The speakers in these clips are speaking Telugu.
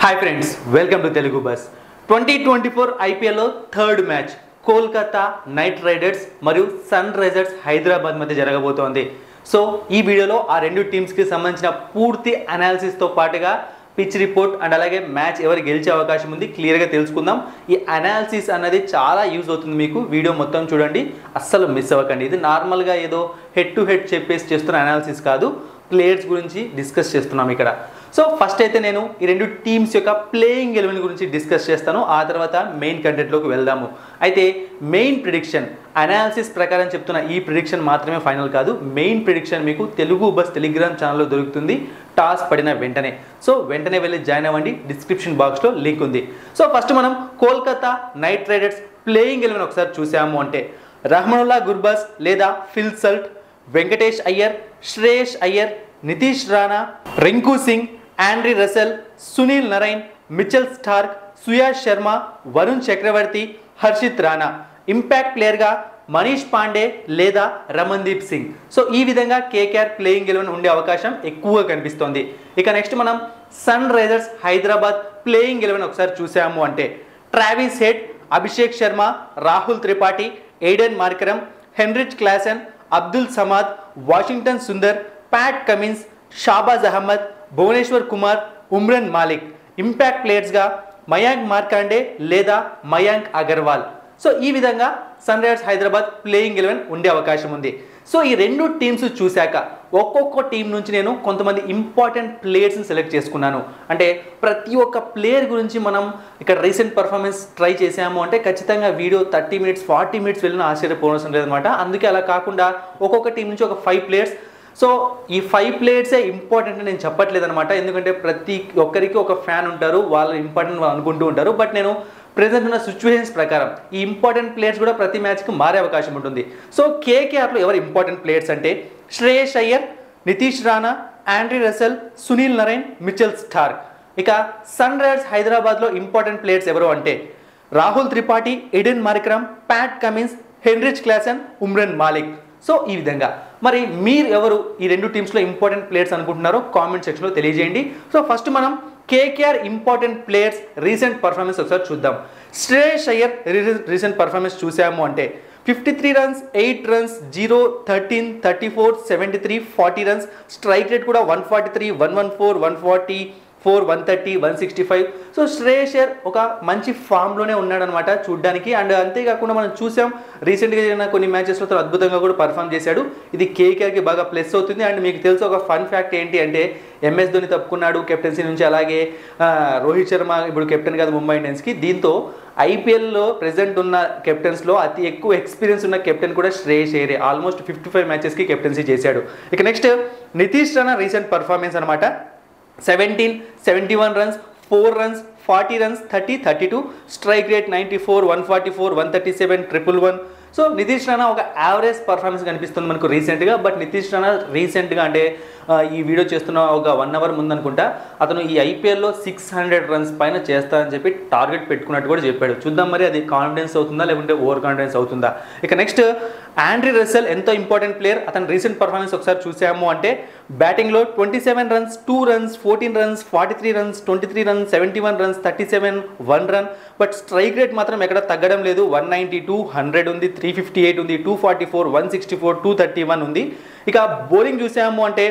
Hi friends, welcome to Telugu bus. 2024 ఐపీఎల్లో third match Kolkata night riders మరియు సన్ రైజర్స్ హైదరాబాద్ మధ్య జరగబోతోంది. సో ఈ వీడియోలో ఆ రెండు టీమ్స్కి సంబంధించిన పూర్తి అనాలిసిస్తో పాటుగా పిచ్ రిపోర్ట్ అండ్ అలాగే మ్యాచ్ ఎవరు గెలిచే అవకాశం ఉంది క్లియర్గా తెలుసుకుందాం. ఈ అనాలిసిస్ అనేది చాలా యూజ్ అవుతుంది మీకు. వీడియో మొత్తం చూడండి, అస్సలు మిస్ అవ్వకండి. ఇది నార్మల్గా ఏదో హెడ్ టు హెడ్ చెప్పేసి చేస్తున్న అనాలిసిస్ కాదు, ప్లేయర్స్ గురించి డిస్కస్ చేస్తున్నాం ఇక్కడ. సో ఫస్ట్ అయితే నేను ఈ రెండు టీమ్స్ యొక్క ప్లేయింగ్ 11 గురించి డిస్కస్ చేస్తాను. ఆ తర్వాత మెయిన్ కంటెంట్లోకి వెళ్దాము. అయితే మెయిన్ ప్రిడిక్షన్ అనాలిసిస్ ప్రకారం చెప్తున్న ఈ ప్రిడిక్షన్ మాత్రమే ఫైనల్ కాదు. మెయిన్ ప్రిడిక్షన్ మీకు తెలుగు బస్ టెలిగ్రామ్ ఛానల్లో దొరుకుతుంది టాస్ పడిన వెంటనే. సో వెంటనే వెళ్ళి జాయిన్ అవ్వండి, డిస్క్రిప్షన్ బాక్స్లో లింక్ ఉంది. సో ఫస్ట్ మనం కోల్కతా నైట్ రైడర్స్ ప్లేయింగ్ 11 ఒకసారి చూసాము అంటే రహమానుల్లా గుర్బాస్ లేదా Phil Salt, Venkatesh Iyer, Shreyas Iyer, Nitish Rana, Rinku Singh, Andre Russell, Sunil Narine, Mitchell Starc, Suyash Sharma, Varun Chakravarthy, Harshit Rana. Impact ప్లేయర్గా మనీష్ పాండే లేదా రమన్దీప్ సింగ్. సో ఈ విధంగా కేకేఆర్ ప్లేయింగ్ 11 ఉండే అవకాశం ఎక్కువగా కనిపిస్తోంది. ఇక నెక్స్ట్ మనం సన్ రైజర్స్ హైదరాబాద్ ప్లేయింగ్ 11 ఒకసారి చూసాము అంటే Travis Head, Abhishek Sharma, Rahul Tripathi, Aiden Markram, Heinrich Klaasen, Abdul Samad, Washington Sundar, Pat Cummins, Shahbaz Ahmed, Bhuvneshwar Kumar, Umran Malik. Impact ప్లేయర్స్గా మయాంక్ మార్కాండే లేదా మయాంక్ అగర్వాల్. సో ఈ విధంగా సన్ రైజర్స్ హైదరాబాద్ ప్లేయింగ్ 11 ఉండే అవకాశం ఉంది. సో ఈ రెండు టీమ్స్ చూశాక ఒక్కొక్క టీం నుంచి నేను కొంతమంది ఇంపార్టెంట్ ప్లేయర్స్ని సెలెక్ట్ చేసుకున్నాను. అంటే ప్రతి ఒక్క ప్లేయర్ గురించి మనం ఇక్కడ రీసెంట్ పర్ఫార్మెన్స్ ట్రై చేసాము అంటే ఖచ్చితంగా వీడియో 30 మినిట్స్ 40 మినిట్స్ వెళ్ళిన ఆశ్చర్యపోవడం లేదనమాట. అందుకే అలా కాకుండా ఒక్కొక్క టీం నుంచి ఒక 5 ప్లేయర్స్. సో ఈ 5 ప్లేయర్సే ఇంపార్టెంట్ అని నేను చెప్పట్లేదు అనమాట. ఎందుకంటే ప్రతి ఒక్కరికి ఒక ఫ్యాన్ ఉంటారు, వాళ్ళు ఇంపార్టెంట్ అనుకుంటూ ఉంటారు. బట్ నేను ప్రెజెంట్ ఉన్న సిచ్యువేషన్స్ ప్రకారం ఈ ఇంపార్టెంట్ ప్లేయర్స్ కూడా ప్రతి మ్యాచ్కి మారే అవకాశం ఉంటుంది. సో కేకేఆర్లో ఎవరు ఇంపార్టెంట్ ప్లేయర్స్ అంటే Shreyas Iyer, Nitish Rana, Andre Russell, Sunil Narine, Mitchell Starc. ఇక సన్ రైజర్స్ హైదరాబాద్లో ఇంపార్టెంట్ ప్లేయర్స్ ఎవరు అంటే Rahul Tripathi, Aiden Markram, Pat Cummins, Heinrich Klaasen, Umran Malik. So ఈ విధంగా మరి మీరు ఎవరు ఈ రెండు టీమ్స్లో ఇంపార్టెంట్ ప్లేయర్స్ అనుకుంటున్నారో కామెంట్ సెక్షన్లో తెలియజేయండి. సో ఫస్ట్ మనం KKR important players recent performance ఒకసారి చూద్దాం. శ్రేయస్ అయ్యర్ రీసెంట్ పర్ఫార్మెన్స్ చూసాము అంటే 53 runs, 8 runs, 0, 13, 34, 73, 40 runs. Strike rate కూడా 143, 114, 140, 130, 165. సో శ్రేయస్ అయ్యర్ ఒక మంచి ఫామ్లోనే ఉన్నాడనమాట చూడ్డానికి. అండ్ అంతేకాకుండా మనం చూసాం రీసెంట్గా జరిగిన కొన్ని మ్యాచెస్లో తను అద్భుతంగా కూడా పర్ఫామ్ చేశాడు. ఇది కేకేఆర్కి బాగా ప్లస్ అవుతుంది. అండ్ మీకు తెలుసు ఒక ఫన్ ఫ్యాక్ట్ ఏంటి అంటే ఎంఎస్ ధోని తప్పుకున్నాడు కెప్టెన్సీ నుంచి. అలాగే రోహిత్ శర్మ ఇప్పుడు కెప్టెన్ కాదు ముంబై ఇండియన్స్కి. దీంతో ఐపీఎల్లో ప్రెసెంట్ ఉన్న కెప్టెన్స్లో అతి ఎక్కువ ఎక్స్పీరియన్స్ ఉన్న కెప్టెన్ కూడా శ్రేయస్ అయ్యరే. ఆల్మోస్ట్ 55 మ్యాచెస్కి కెప్టెన్సీ చేశాడు. ఇక next Nitish Rana recent performance అనమాట. 17, 71 runs, 4 runs, 40 runs, 30, 32. Strike rate 94, 144, 137, 111. So Nitish Rana ఒక యావరేజ్ పర్ఫార్మెన్స్ కనిపిస్తుంది మనకు రీసెంట్గా. బట్ నితీష్ రాణా రీసెంట్గా అంటే ఈ వీడియో చేస్తున్న ఒక 1 అవర్ ముందనుకుంటా అతను ఈ ఐపీఎల్లో 600 రన్స్ పైన చేస్తానని చెప్పి టార్గెట్ పెట్టుకున్నట్టు కూడా చెప్పాడు. చూద్దాం మరి అది కాన్ఫిడెన్స్ అవుతుందా లేకుంటే ఓవర్ కాన్ఫిడెన్స్ అవుతుందా. ఇక నెక్స్ట్ ఆండ్రీ రసెల్ ఎంతో ఇంపార్టెంట్ ప్లేయర్. అతను రీసెంట్ పర్ఫార్మెన్స్ ఒకసారి చూసాము అంటే బ్యాటింగ్లో 27 runs, 2 runs, 14 runs, 43 runs, 23 runs, 71 runs, 37, 1 run. But strike rate మాత్రం ఎక్కడ తగ్గడం లేదు. 192, 100 ఉంది, 358 ఉంది, 244, 164, 231 ఉంది. ఇక బౌలింగ్ చూసాము అంటే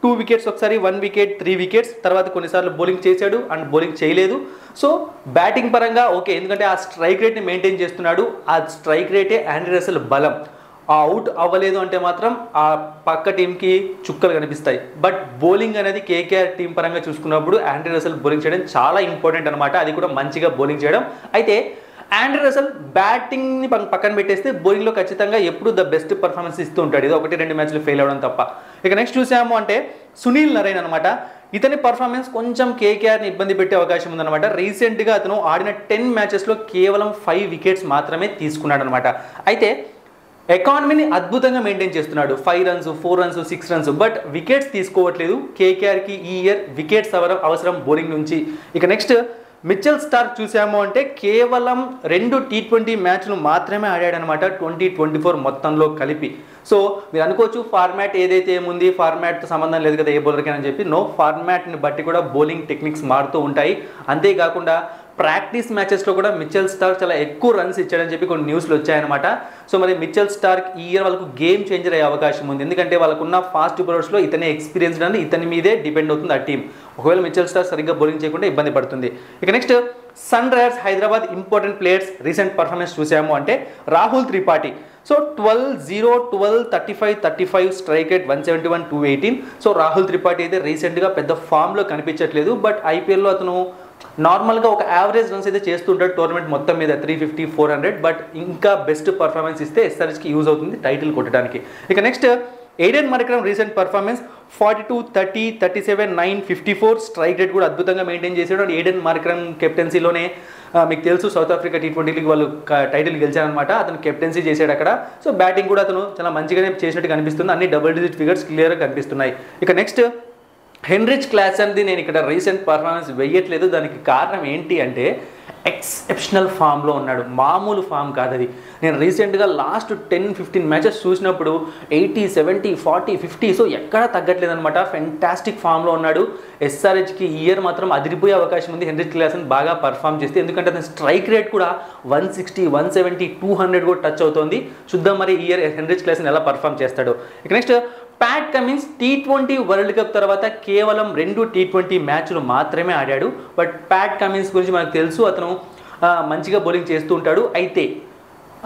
2 వికెట్స్ ఒకసారి, 1 వికెట్, 3 వికెట్స్. తర్వాత కొన్నిసార్లు బౌలింగ్ చేశాడు అండ్ బౌలింగ్ చేయలేదు. సో బ్యాటింగ్ పరంగా ఓకే, ఎందుకంటే ఆ స్ట్రైక్ రేట్ని మెయింటైన్ చేస్తున్నాడు. ఆ స్ట్రైక్ రేటే ఆండ్రీ రసెల్ బలం. ఆ అవుట్ అవ్వలేదు అంటే మాత్రం ఆ పక్క టీంకి చుక్కలు కనిపిస్తాయి. బట్ బౌలింగ్ అనేది కేకేఆర్ టీం పరంగా చూసుకున్నప్పుడు ఆండ్రీ రసెల్ బౌలింగ్ చేయడం చాలా ఇంపార్టెంట్ అనమాట. అది కూడా మంచిగా బౌలింగ్ చేయడం. అయితే ఆండ్రీ రసెల్ బ్యాటింగ్ని పక్కన పెట్టేస్తే బౌలింగ్లో ఖచ్చితంగా ఎప్పుడు ద బెస్ట్ పర్ఫార్మెన్స్ ఇస్తూ ఉంటాడు. ఇది 1-2 మ్యాచ్లు ఫెయిల్ అవ్వడం తప్ప. ఇక నెక్స్ట్ చూసాము అంటే సునీల్ నరైన్ అనమాట. ఇతని పర్ఫార్మెన్స్ కొంచెం కేకేఆర్ని ఇబ్బంది పెట్టే అవకాశం ఉందన్నమాట. రీసెంట్గా అతను ఆడిన 10 మ్యాచెస్లో కేవలం 5 వికెట్స్ మాత్రమే తీసుకున్నాడు అనమాట. అయితే ఎకానమీని అద్భుతంగా మెయింటైన్ చేస్తున్నాడు. 5 runs, 4 runs, 6 runs. But wickets తీసుకోవట్లేదు. కేకేఆర్కి ఈ ఇయర్ వికెట్స్ అవసరం బౌలింగ్ నుంచి. ఇక నెక్స్ట్ మిచెల్ స్టార్క్ చూసాము అంటే కేవలం 2 T20 మ్యాచ్లు మాత్రమే ఆడాడనమాట 2024 మొత్తంలో కలిపి. సో మీరు అనుకోవచ్చు ఫార్మాట్ ఏదైతే ఏముంది, ఫార్మాట్తో సంబంధం లేదు కదా ఏ బౌలర్కి అని చెప్పి. నో, ఫార్మాట్ని బట్టి కూడా బౌలింగ్ టెక్నిక్స్ మారుతూ ఉంటాయి. అంతేకాకుండా ప్రాక్టీస్ మ్యాచెస్లో కూడా మిచెల్ స్టార్క్ చాలా ఎక్కువ రన్స్ ఇచ్చాడని చెప్పి కొన్ని న్యూస్లు వచ్చాయన్నమాట. సో మరి మిచెల్ స్టార్క్ ఈ ఇయర్ వాళ్ళకు గేమ్ చేంజర్ అయ్యే అవకాశం ఉంది. ఎందుకంటే వాళ్ళకున్న ఫాస్ట్ బౌలర్స్లో ఇతనే ఎక్స్పీరియన్స్డ్ అని ఇతని మీదే డిపెండ్ అవుతుంది ఆ టీం. ఒకవేళ మిచెల్ స్టార్క్ సరిగ్గా బౌలింగ్ చేయకుండా ఇబ్బంది పడుతుంది. ఇక next Sunrisers Hyderabad important players recent performance చూసాము అంటే Rahul Tripathi. So 12-0, 12, 35, 35 strike rate, 171, 218. So Rahul Tripathi అయితే రీసెంట్గా పెద్ద ఫామ్లో కనిపించట్లేదు. బట్ ఐపీఎల్లో అతను నార్మల్గా ఒక యావరేజ్ రన్స్ అయితే చేస్తుంటాడు టోర్నమెంట్ మొత్తం మీద 350, 400. బట్ ఇంకా బెస్ట్ పర్ఫార్మెన్స్ ఇస్తే ఎస్ఆర్హెచ్కి యూజ్ అవుతుంది టైటిల్ కొట్టడానికి. ఇక next Aiden Markram recent performance 42, 30, 37, 9, 54 strike rate కూడా అద్భుతంగా మెయింటైన్ చేశాడు. అండ్ ఎయిడెన్ మార్క్రమ్ కెప్టెన్సీలోనే మీకు తెలుసు సౌత్ ఆఫ్రికా T20 లీగ్ వాళ్ళు టైటిల్ గెలిచారనమాట. అతను కెప్టెన్సీ చేశాడు అక్కడ. సో బ్యాటింగ్ కూడా అతను చాలా మంచిగానే చేసినట్టు కనిపిస్తుంది. అన్ని డబుల్ డిజిట్ ఫిగర్స్ క్లియర్గా కనిపిస్తున్నాయి. ఇక నెక్స్ట్ హెన్రిచ్ క్లాసన్ది నేను ఇక్కడ రీసెంట్ పర్ఫార్మెన్స్ వేయట్లేదు. దానికి కారణం ఏంటి అంటే ఎక్సెప్షనల్ ఫామ్లో ఉన్నాడు, మామూలు ఫామ్ కాదు అది. నేను రీసెంట్గా లాస్ట్ 10-15 మ్యాచెస్ చూసినప్పుడు 80, 70, 40, 50 సో ఎక్కడా తగ్గట్లేదు అనమాట. ఫెంటాస్టిక్ ఫామ్లో ఉన్నాడు. ఎస్ఆర్హెచ్కి ఈ ఇయర్ మాత్రం అదిరిపోయే అవకాశం ఉంది హెన్రిచ్ క్లాసన్ బాగా పర్ఫామ్ చేస్తే. ఎందుకంటే అతని స్ట్రైక్ రేట్ కూడా 160, 170, 200 కూడా టచ్ అవుతుంది. చూద్దాం మరి ఈ ఇయర్ హెన్రిచ్ క్లాసన్ ఎలా పర్ఫామ్ చేస్తాడు. ఇక next Pat Cummins T20 world cup తర్వాత కేవలం 2 T20 మ్యాచ్లు మాత్రమే ఆడాడు. బట్ ప్యాట్ కమిన్స్ గురించి మనకు తెలుసు, అతను మంచిగా బౌలింగ్ చేస్తూ ఉంటాడు. అయితే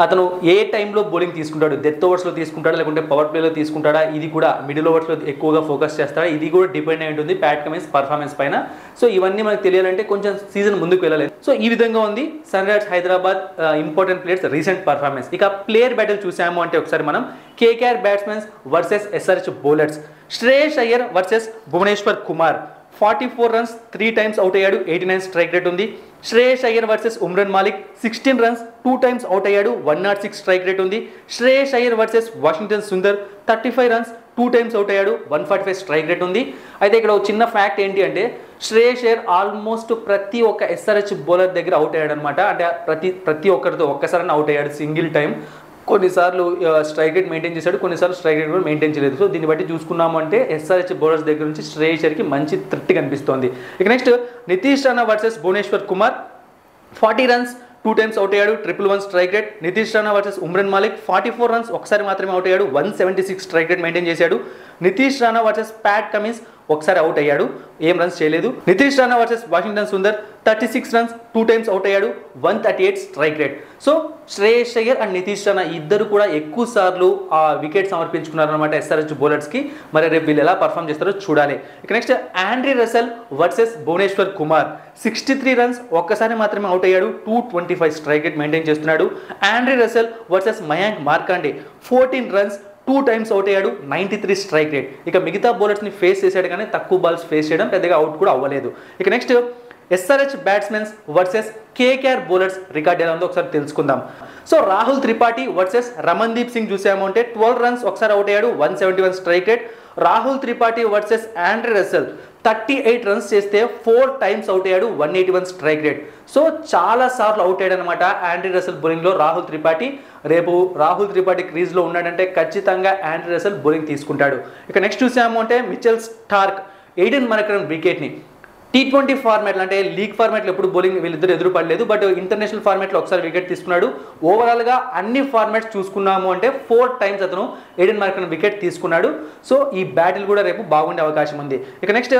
అతను ఏ టైంలో బౌలింగ్ తీసుకుంటాడు, డెత్ ఓవర్స్లో తీసుకుంటాడా లేకుంటే పవర్ ప్లేలో తీసుకుంటాడా, ఇది కూడా మిడిల్ ఓవర్స్లో ఎక్కువగా ఫోకస్ చేస్తాడా, ఇది కూడా డిపెండ్ అయి ఉంటుంది ప్యాట్ కమిన్స్ పర్ఫార్మెన్స్ పైన. సో ఇవన్నీ మనకు తెలియాలంటే కొంచెం సీజన్ ముందుకు వెళ్ళాలి. సో ఈ విధంగా ఉంది Sunrisers Hyderabad important players recent performance. ఇక ప్లేయర్ బ్యాటిల్ చూసాము అంటే ఒకసారి మనం KKR batsmens versus SRH bowlers. Shreyas Iyer versus Bhuvneshwar Kumar. 44 runs 3 times out అయ్యాడు, 89 స్ట్రైక్ రేట్ ఉంది. Shreyas Iyer versus Umran Malik 16 runs 2 times out అయ్యాడు, 106 స్ట్రైక్ రేట్ ఉంది. Shreyas Iyer versus Washington Sundar 35 runs 2 times out అయ్యాడు, 145 స్ట్రైక్ రేట్ ఉంది. అయితే ఇక్కడ ఒక చిన్న ఫ్యాక్ట్ ఏంటి అంటే శ్రేయస్ అయ్యర్ ఆల్మోస్ట్ ప్రతి ఒక్క ఎస్ఆర్హెచ్ బౌలర్ దగ్గర అవుట్ అయ్యాడు అనమాట. అంటే ప్రతి ఒక్కరితో ఒక్కసారి అవుట్ అయ్యాడు సింగిల్ టైం. కొన్నిసార్లు స్ట్రైక్ రేట్ మెయింటైన్ చేశాడు, కొన్నిసార్లు స్ట్రైక్ రేట్ కూడా మెయింటైన్ చేయలేదు. సో దీన్ని బట్టి చూసుకున్నాము అంటే ఎస్ఆర్హెచ్ బౌలర్స్ దగ్గర నుంచి శ్రేయస్ అయ్యర్కి మంచి తృప్తి కనిపిస్తోంది. ఇక next Nitish Rana versus Bhuvneshwar Kumar. 40 runs 2 times out అయ్యాడు, 111 strike rate. Nitish Rana versus Umran Malik 44 runs ఒకసారి మాత్రమే అవుట్ అయ్యాడు, 176 స్ట్రైక్ రేట్ మెయింటైన్ చేశాడు. Nitish Rana versus Pat Cummins ఒకసారి అవుట్ అయ్యాడు, ఏం రన్స్ చేయలేదు. Nitish Rana versus Washington Sundar 36 runs 2 times out అయ్యాడు, 138 strike rate. So Shreyas Iyer and Nitish Rana ఇద్దరు కూడా ఎక్కువ సార్లు ఆ వికెట్ సమర్పించుకున్నారనమాట ఎస్ఆర్హెచ్ బౌలర్స్కి. మరి రేపు వీళ్ళు ఎలా పర్ఫామ్ చేస్తారో చూడాలి. ఇక next Andre Russell versus Bhuvneshwar Kumar. 63 runs ఒక్కసారి మాత్రమే అవుట్ అయ్యాడు, 225 స్ట్రైక్ రేట్ మెయింటైన్ చేస్తున్నాడు. Andre Russell versus Mayank Markande 14 runs 2 times out అయ్యాడు, 93 స్ట్రైక్ రేట్. ఇక మిగతా బౌలర్స్ని ఫేస్ చేశాడు కానీ తక్కువ బాల్స్ ఫేస్ చేయడం, పెద్దగా అవుట్ కూడా అవ్వలేదు. ఇక next SRH batsmen versus KKR bowlers record ఎలా ఉందో ఒకసారి తెలుసుకుందాం. సో రాహుల్ త్రిపాఠి వర్సెస్ రమన్దీప్ సింగ్ చూసాము అంటే 12 రన్స్ ఒకసారి అవుట్ అయ్యాడు, 171 strike rate. Rahul Tripathi versus Andrei Russell 38 runs చేస్తే 4 టైమ్స్ అవుట్ అయ్యాడు, 181 స్ట్రైక్ రేట్. సో చాలా సార్లు అవుట్ అయ్యాడు అనమాట ఆండ్రీ రసెల్ బౌలింగ్లో రాహుల్ త్రిపాఠి. రేపు రాహుల్ త్రిపాఠి క్రీజ్లో ఉన్నాడంటే ఖచ్చితంగా ఆండ్రీ రసెల్ బౌలింగ్ తీసుకుంటాడు. ఇక నెక్స్ట్ చూసాము అంటే మిచెల్ స్టార్క్ ఎయిడెన్ మార్క్రమ్ వికెట్ని T20 ఫార్మాట్లో అంటే లీగ్ ఫార్మాట్లో ఎప్పుడు బౌలింగ్ వీళ్ళిద్దరు ఎదురు పడలేదు. బట్ ఇంటర్నేషనల్ ఫార్మాట్లో ఒకసారి వికెట్ తీసుకున్నాడు. ఓవరాల్గా అన్ని ఫార్మాట్స్ చూసుకున్నాము అంటే 4 టైమ్స్ అతను ఎయిడెన్ మార్క్రమ్ వికెట్ తీసుకున్నాడు. సో ఈ బ్యాటిల్ కూడా రేపు బాగుండే అవకాశం ఉంది. ఇక next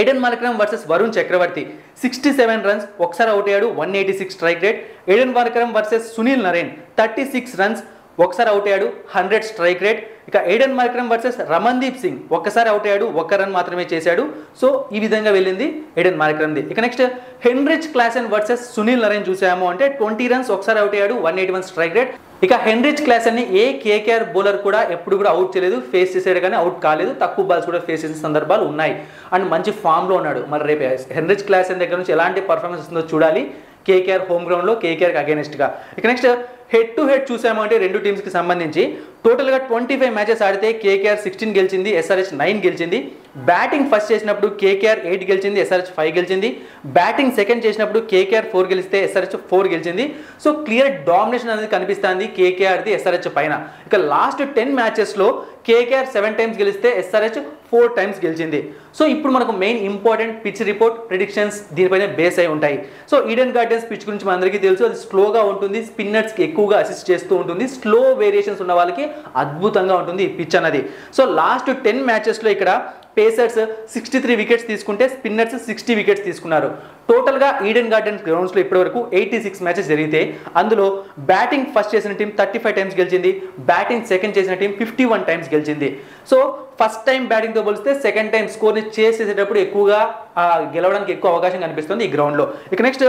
Aiden Markram versus Varun Chakravarthy. 67 runs ఒకసారి అవుట్ అయ్యాడు, 186 strike rate. Aiden Markram versus Sunil Narine 36 runs ఒకసారి అవుట్ అయ్యాడు, 100 స్ట్రైక్ రేట్. ఇక Aiden Markram versus Ramandeep Singh ఒక్కసారి అవుట్ అయ్యాడు, 1 రన్ మాత్రమే చేశాడు. సో ఈ విధంగా వెళ్ళింది ఎయిడెన్ మార్క్రమ్ది. ఇక next Heinrich Klaasen versus Sunil Narine చూసాము అంటే 20 రన్స్ ఒకసారి అవుట్ అయ్యాడు, 181 స్ట్రైక్ రేట్. ఇక హెన్రిచ్ క్లాసన్ని ఏ కేకేఆర్ బౌలర్ కూడా ఎప్పుడు కూడా అవుట్ చేయలేదు, ఫేస్ చేసాడు కానీ అవుట్ కాలేదు. తక్కువ బాల్స్ కూడా ఫేస్ చేసిన సందర్భాలు ఉన్నాయి. అండ్ మంచి ఫామ్లో ఉన్నాడు. మరి రేపు హెన్రిచ్ క్లాసన్ దగ్గర నుంచి ఎలాంటి పర్ఫార్మెన్స్ వస్తుందో చూడాలి కేకేఆర్ హోమ్ గ్రౌండ్లో కేకేఆర్కి అగేనెస్ట్గా. ఇక నెక్స్ట్ హెడ్ టు హెడ్ చూసాము అంటే రెండు టీమ్స్కి సంబంధించి టోటల్గా 25 మ్యాచెస్ ఆడితే కేకేఆర్ 16 గెలిచింది, ఎస్ఆర్హెచ్ 9 గెలిచింది. బ్యాటింగ్ ఫస్ట్ చేసినప్పుడు కేకేఆర్ 8 గెలిచింది, ఎస్ఆర్హెచ్ 5 గెలిచింది. బ్యాటింగ్ సెకండ్ చేసినప్పుడు కేకేఆర్ 4 గెలిస్తే ఎస్ఆర్హెచ్ 4 గెలిచింది. సో క్లియర్ డామినేషన్ అనేది కనిపిస్తుంది కేకేఆర్ది ఎస్ఆర్హెచ్ పైన. ఇక లాస్ట్ 10 మ్యాచెస్లో కేకేఆర్ 7 టైమ్స్ గెలిస్తే ఎస్ఆర్హెచ్ 4 టైమ్స్ గెలిచింది. సో ఇప్పుడు మనకు main important pitch report, predictions దీనిపైన బేస్ అయి ఉంటాయి. సో ఈడెన్ గార్డెన్స్ పిచ్ గురించి మనందరికీ తెలుసు, అది స్లోగా ఉంటుంది, స్పిన్నర్స్కి ఎక్కువగా అసిస్ట్ చేస్తూ ఉంటుంది, స్లో వేరియేషన్స్ ఉన్న వాళ్ళకి అద్భుతంగా ఉంటుంది ఈ పిచ్ అన్నది. సో లాస్ట్ 10 మ్యాచెస్లో ఇక్కడ పేసర్స్ 63 వికెట్స్ తీసుకుంటే స్పిన్నర్స్ 60 వికెట్స్ తీసుకున్నారు. టోటల్గా ఈడెన్ గార్డెన్స్ గ్రౌండ్స్లో ఇప్పటివరకు 86 మ్యాచెస్ జరిగితే అందులో బ్యాటింగ్ ఫస్ట్ చేసిన టీం 35 టైమ్స్ గెలిచింది, బ్యాటింగ్ సెకండ్ చేసిన టీం 51 టైమ్స్ గెలిచింది. సో ఫస్ట్ టైం బ్యాటింగ్తో పోలిస్తే సెకండ్ టైం స్కోర్ని చేసేటప్పుడు ఎక్కువగా గెలవడానికి ఎక్కువ అవకాశం కనిపిస్తుంది ఈ గ్రౌండ్లో. ఇక next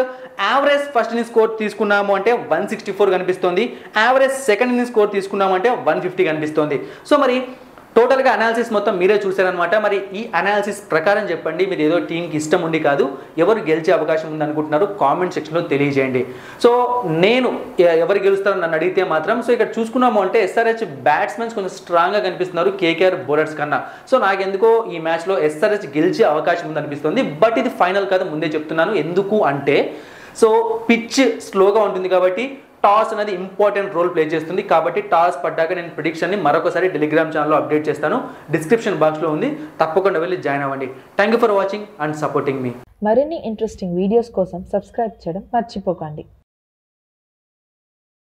average first inning score తీసుకున్నాము అంటే 164 కనిపిస్తుంది, యావరేజ్ సెకండ్ ఇన్నింగ్ స్కోర్ తీసుకున్నాము అంటే 150 కనిపిస్తుంది. సో మరి టోటల్గా అనాలిసిస్ మొత్తం మీరే చూసారనమాట. మరి ఈ అనాలిసిస్ ప్రకారం చెప్పండి, మీరు ఏదో టీంకి ఇష్టం ఉండి కాదు, ఎవరు గెలిచే అవకాశం ఉంది అనుకుంటున్నారు కామెంట్ సెక్షన్లో తెలియజేయండి. సో నేను ఎవరు గెలుస్తారో నన్ను అడిగితే మాత్రం, సో ఇక్కడ చూసుకున్నాము అంటే ఎస్ఆర్హెచ్ బ్యాట్స్మెన్స్ కొంచెం స్ట్రాంగ్గా కనిపిస్తున్నారు కేకేఆర్ బౌలర్స్ కన్నా. సో నాకెందుకో ఈ మ్యాచ్లో ఎస్ఆర్హెచ్ గెలిచే అవకాశం ఉంది అనిపిస్తుంది. బట్ ఇది ఫైనల్ కాదు, ముందే చెప్తున్నాను. ఎందుకు అంటే సో పిచ్ స్లోగా ఉంటుంది కాబట్టి టాస్ అనేది ఇంపార్టెంట్ రోల్ ప్లే చేస్తుంది. కాబట్టి టాస్ పడ్డాక నేను ప్రిడిక్షన్ని మరొకసారి టెలిగ్రామ్ ఛానల్లో అప్డేట్ చేస్తాను, డిస్క్రిప్షన్ బాక్స్లో ఉంది, తప్పకుండా వెళ్ళి జాయిన్ అవ్వండి. Thank you for watching and supporting మీ. మరిన్ని ఇంట్రెస్టింగ్ వీడియోస్ కోసం సబ్స్క్రైబ్ చేయడం మర్చిపోకండి.